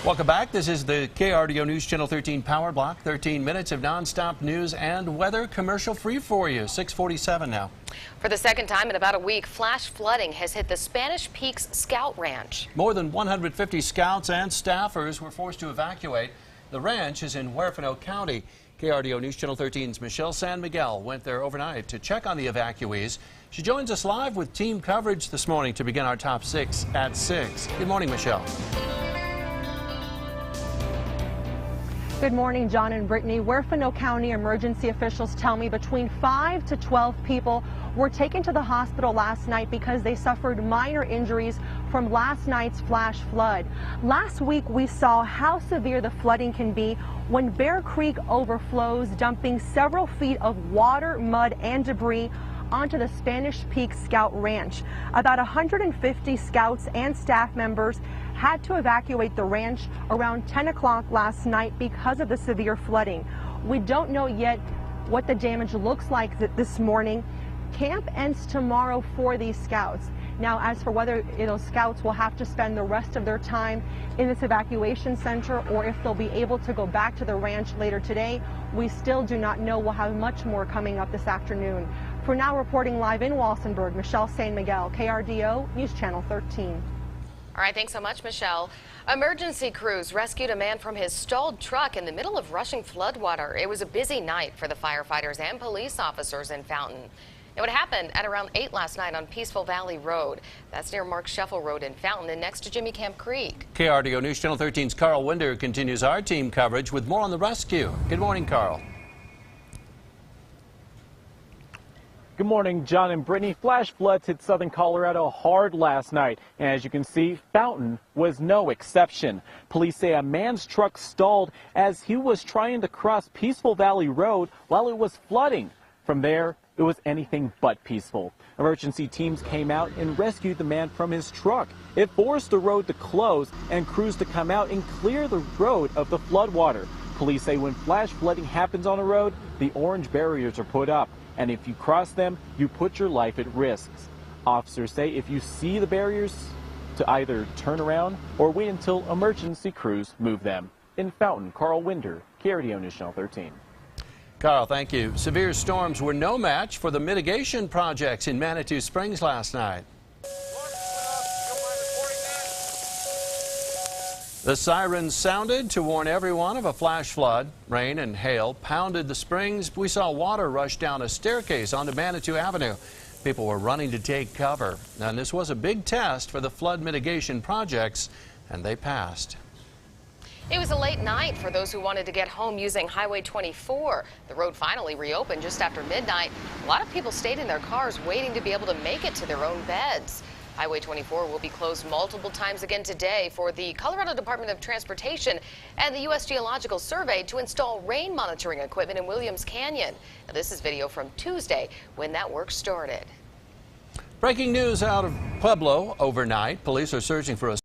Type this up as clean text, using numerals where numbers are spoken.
Welcome back. This is the KRDO News Channel 13 Power Block. 13 minutes of nonstop news and weather commercial free for you. 6:47 now. For the second time in about a week, flash flooding has hit the Spanish Peaks Scout Ranch. More than 150 scouts and staffers were forced to evacuate. The ranch is in Huerfano County. KRDO News Channel 13's Michelle San Miguel went there overnight to check on the evacuees. She joins us live with team coverage this morning to begin our top 6 at 6. Good morning, Michelle. Good morning, John and Brittany. Huerfano County emergency officials tell me between 5 to 12 people were taken to the hospital last night because they suffered minor injuries from last night's flash flood. Last week, we saw how severe the flooding can be when Bear Creek overflows, dumping several feet of water, mud, and debris onto the Spanish Peaks Scout Ranch. About 150 scouts and staff members had to evacuate the ranch around 10 o'clock last night because of the severe flooding. We don't know yet what the damage looks like this morning. Camp ends tomorrow for these scouts. Now, as for whether those scouts will have to spend the rest of their time in this evacuation center or if they'll be able to go back to the ranch later today, we still do not know. We'll have much more coming up this afternoon. For now, reporting live in Walsenburg, Michelle San Miguel, KRDO News Channel 13. All right, thanks so much, Michelle. Emergency crews rescued a man from his stalled truck in the middle of rushing floodwater. It was a busy night for the firefighters and police officers in Fountain. It happened at around 8 last night on Peaceful Valley Road. That's near Mark Scheffel Road in Fountain and next to Jimmy Camp Creek. KRDO News Channel 13's Carl Winder continues our team coverage with more on the rescue. Good morning, Carl. Good morning, John and Brittany. Flash floods hit southern Colorado hard last night. And as you can see, Fountain was no exception. Police say a man's truck stalled as he was trying to cross Peaceful Valley Road while it was flooding. From there, it was anything but peaceful. Emergency teams came out and rescued the man from his truck. It forced the road to close and crews to come out and clear the road of the floodwater. Police say when flash flooding happens on a road, the orange barriers are put up. And if you cross them, you put your life at risk. Officers say if you see the barriers, to either turn around or wait until emergency crews move them. In Fountain, Carl Winder, KRDO News Channel 13. Carl, thank you. Severe storms were no match for the mitigation projects in Manitou Springs last night. The sirens sounded to warn everyone of a flash flood. Rain and hail pounded the springs. We saw water rush down a staircase onto Manitou Avenue. People were running to take cover. And this was a big test for the flood mitigation projects, and they passed. It was a late night for those who wanted to get home using Highway 24. The road finally reopened just after midnight. A lot of people stayed in their cars waiting to be able to make it to their own beds. Highway 24 will be closed multiple times again today for the Colorado Department of Transportation and the U.S. Geological Survey to install rain monitoring equipment in Williams Canyon. Now, this is video from Tuesday when that work started. Breaking news out of Pueblo overnight. Police are searching for a